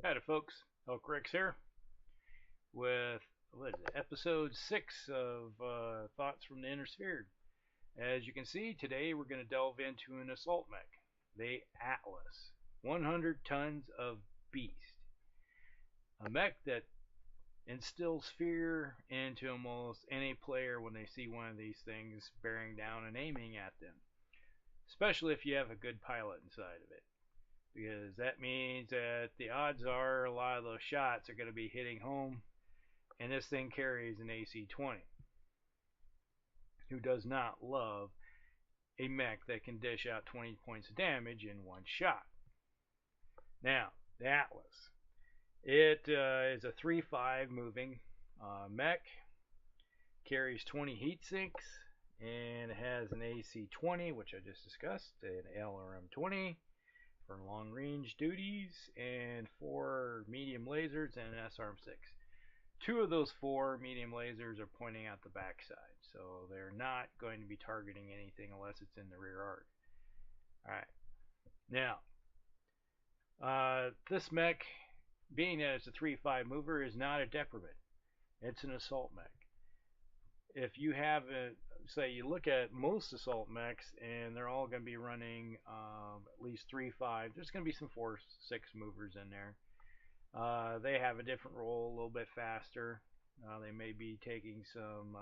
Howdy, folks. Elk Rex here with what is it, episode 6 of Thoughts from the Inner Sphere. As you can see, today we're going to delve into an assault mech, the Atlas. 100 tons of beast. A mech that instills fear into almost any player when they see one of these things bearing down and aiming at them, especially if you have a good pilot inside of it, because that means that the odds are a lot of those shots are going to be hitting home, and this thing carries an AC-20. Who does not love a mech that can dish out 20 points of damage in one shot? Now, the Atlas. It is a 3-5 moving mech, carries 20 heat sinks, and it has an AC-20, which I just discussed, an LRM-20 for long range duties, and 4 medium lasers and an SRM-6. 2 of those 4 medium lasers are pointing out the backside, so they're not going to be targeting anything unless it's in the rear arc. Alright, now, this mech, being that it's a 3-5 mover, is not a decrement. It's an assault mech. If you have say you look at most assault mechs and they're all going to be running at least 3-5, there's going to be some 4-6 movers in there. They have a different role, a little bit faster. They may be taking some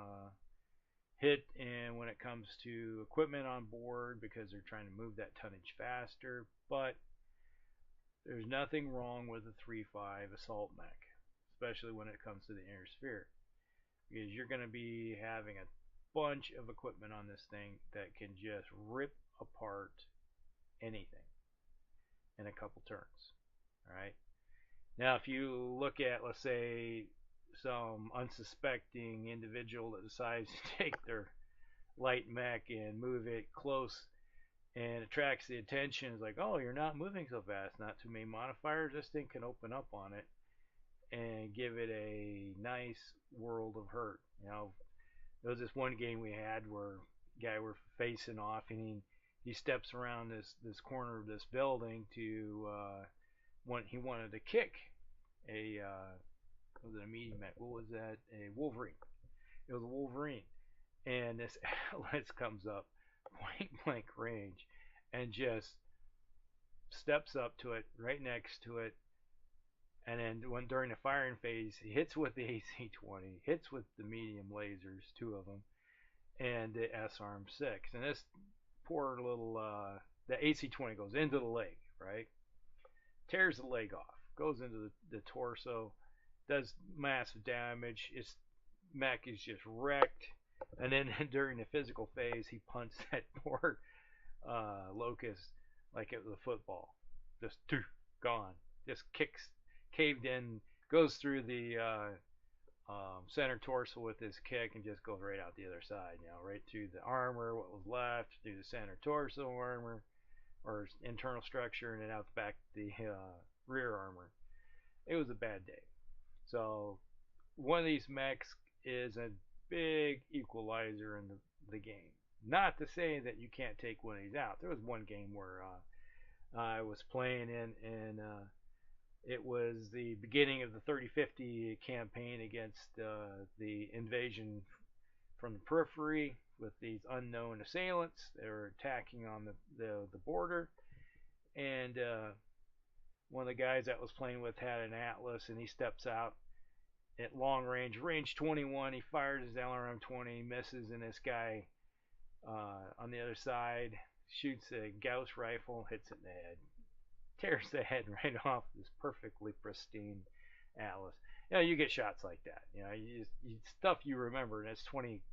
hit and when it comes to equipment on board because they're trying to move that tonnage faster, but there's nothing wrong with a 3-5 assault mech, especially when it comes to the inner sphere, because you're going to be having a bunch of equipment on this thing that can just rip apart anything in a couple turns. Alright, now if you look at, let's say, some unsuspecting individual that decides to take their light mech and move it close and attracts the attention, it's like, oh, you're not moving so fast, not too many modifiers, this thing can open up on it and give it a nice world of hurt. You know, there was this one game we had where a guy were facing off, and he steps around this corner of this building to he wanted to kick a was it a medium mech? What was that? A Wolverine. It was a Wolverine, and this Atlas comes up point blank range and just steps up to it, right next to it, and then when during the firing phase, he hits with the AC-20, hits with the medium lasers, 2 of them, and the SRM-6. And this poor little, the AC-20 goes into the leg, right? Tears the leg off, goes into the torso, does massive damage. Its mech is just wrecked. And then during the physical phase, he punts that poor Locust like it was a football. Just gone. Just caved in, goes through the center torso with his kick and just goes right out the other side. You know, right through the armor, what was left, through the center torso armor or internal structure, and then out the back the rear armor. It was a bad day. So one of these mechs is a big equalizer in the game. Not to say that you can't take one of these out. There was one game where I was playing in, and it was the beginning of the 3050 campaign against the invasion from the periphery with these unknown assailants. They were attacking on the border, and one of the guys that was playing with had an Atlas, and he steps out at long range, range 21. He fires his LRM-20, misses, and this guy on the other side shoots a Gauss rifle, hits it in the head, tears the head right off this perfectly pristine Atlas. You know, you get shots like that. You know, stuff you remember, and it's 20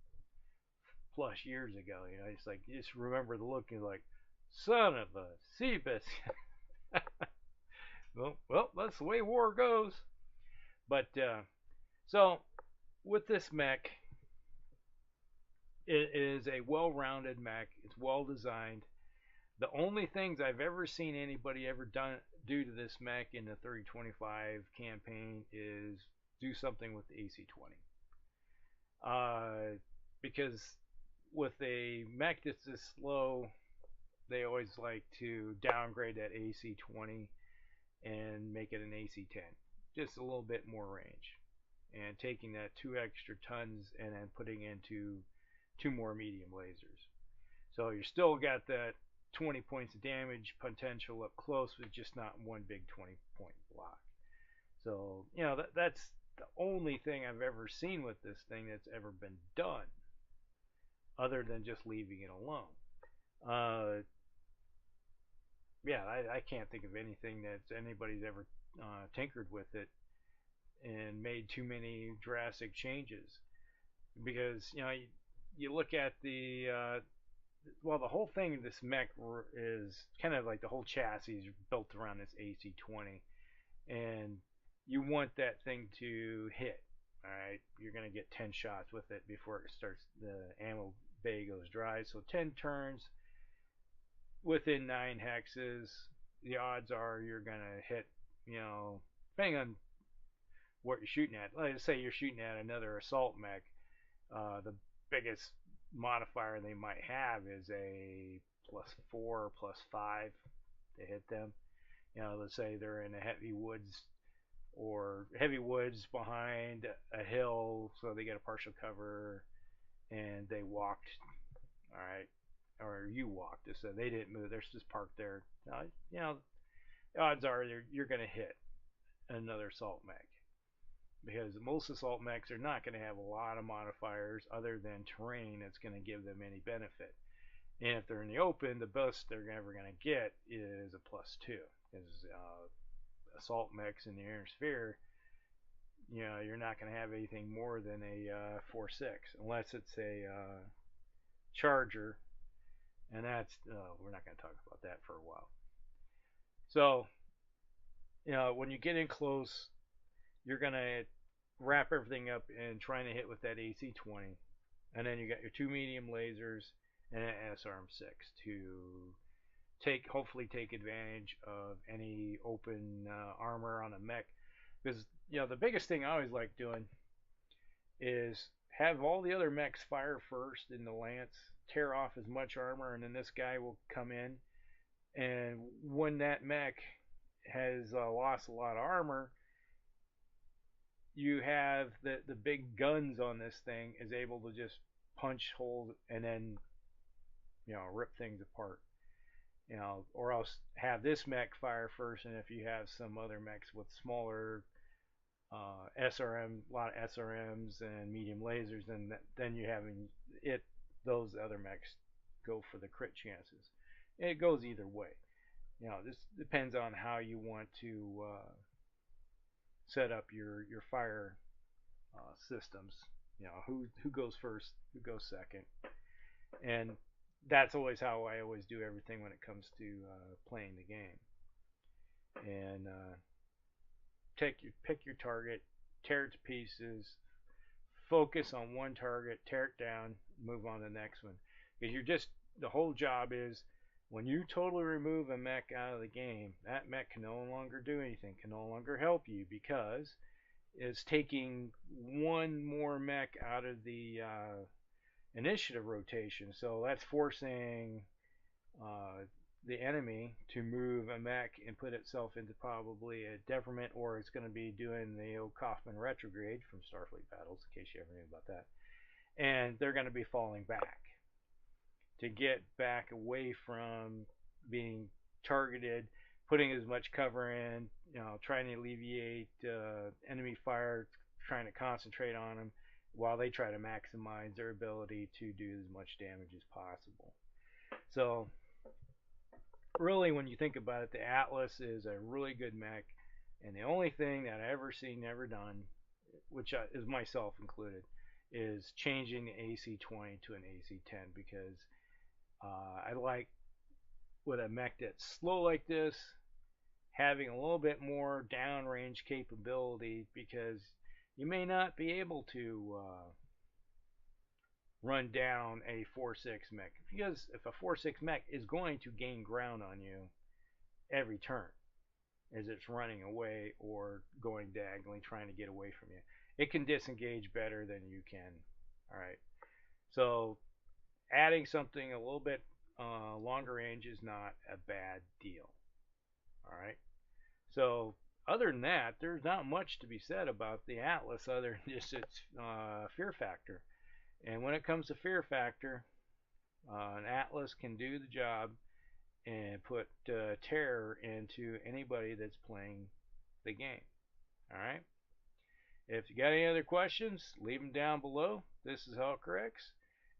plus years ago. You know, it's like you just remember the look and like, son of a Ceebus. well, that's the way war goes. But so with this mech, it is a well-rounded mech. It's well designed. The only things I've ever seen anybody ever do to this mech in the 3025 campaign is do something with the AC-20. Because with a mech that's this slow, they always like to downgrade that AC-20 and make it an AC-10, just a little bit more range, and taking that 2 extra tons and then putting into 2 more medium lasers. So you still got that 20 points of damage potential up close with just not one big 20-point block. So, that's the only thing I've ever seen with this thing that's ever been done, other than just leaving it alone. Yeah, I can't think of anything that anybody's ever tinkered with it and made too many drastic changes. Because, you look at the whole thing in this mech is kind of like the whole chassis is built around this AC-20, and you want that thing to hit. All right, you're gonna get 10 shots with it before it starts. The ammo bay goes dry, so 10 turns within 9 hexes. The odds are you're gonna hit. Depending on what you're shooting at. Let's say you're shooting at another assault mech. The biggest modifier they might have is a +4, +5 to hit them. Let's say they're in a heavy woods behind a hill, so they get a partial cover, and they walked, all right, or you walked, so they didn't move. They're just parked there. The odds are you're going to hit another assault mech, because most assault mechs are not going to have a lot of modifiers other than terrain that's going to give them any benefit. And if they're in the open, the best they're ever going to get is a +2, because assault mechs in the inner sphere, you're not going to have anything more than a 4-6, unless it's a charger, and that's we're not going to talk about that for a while. So, when you get in close, you're going to wrap everything up and trying to hit with that AC-20, and then you got your 2 medium lasers and an SRM-6 to hopefully take advantage of any open armor on a mech. Because the biggest thing I always like doing is have all the other mechs fire first in the lance, tear off as much armor, and then this guy will come in, and when that mech has lost a lot of armor, you have the big guns on this thing is able to just punch holes and then rip things apart. Or else have this mech fire first, and if you have some other mechs with smaller SRM, a lot of SRMs and medium lasers, then you having those other mechs go for the crit chances. And it goes either way. This depends on how you want to set up your fire systems. Who goes first, who goes second, and that's always how I always do everything when it comes to playing the game. And pick your target, tear it to pieces, focus on one target, tear it down, move on to the next one. Because the whole job is, when you totally remove a mech out of the game, that mech can no longer do anything, can no longer help you, because it's taking one more mech out of the initiative rotation. So that's forcing the enemy to move a mech and put itself into probably a detriment, or it's going to be doing the old Kaufman retrograde from Starfleet battles, in case you ever knew about that. And they're going to be falling back to get back away from being targeted, putting as much cover in, trying to alleviate enemy fire, trying to concentrate on them while they try to maximize their ability to do as much damage as possible. So really, when you think about it, the Atlas is a really good mech, and the only thing that I ever seen ever done, which is myself included, is changing the AC-20 to an AC-10, because I like, with a mech that's slow like this, having a little bit more downrange capability, because you may not be able to run down a 4-6 mech. Because if a 4-6 mech is going to gain ground on you every turn as it's running away or going diagonally trying to get away from you, it can disengage better than you can. Alright, so adding something a little bit longer range is not a bad deal. Alright, So other than that, there's not much to be said about the Atlas other than just its fear factor. And when it comes to fear factor, an Atlas can do the job and put terror into anybody that's playing the game. All right. If you got any other questions, leave them down below. This is Hellcorrex,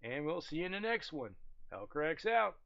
and we'll see you in the next one. Hellcorrex out.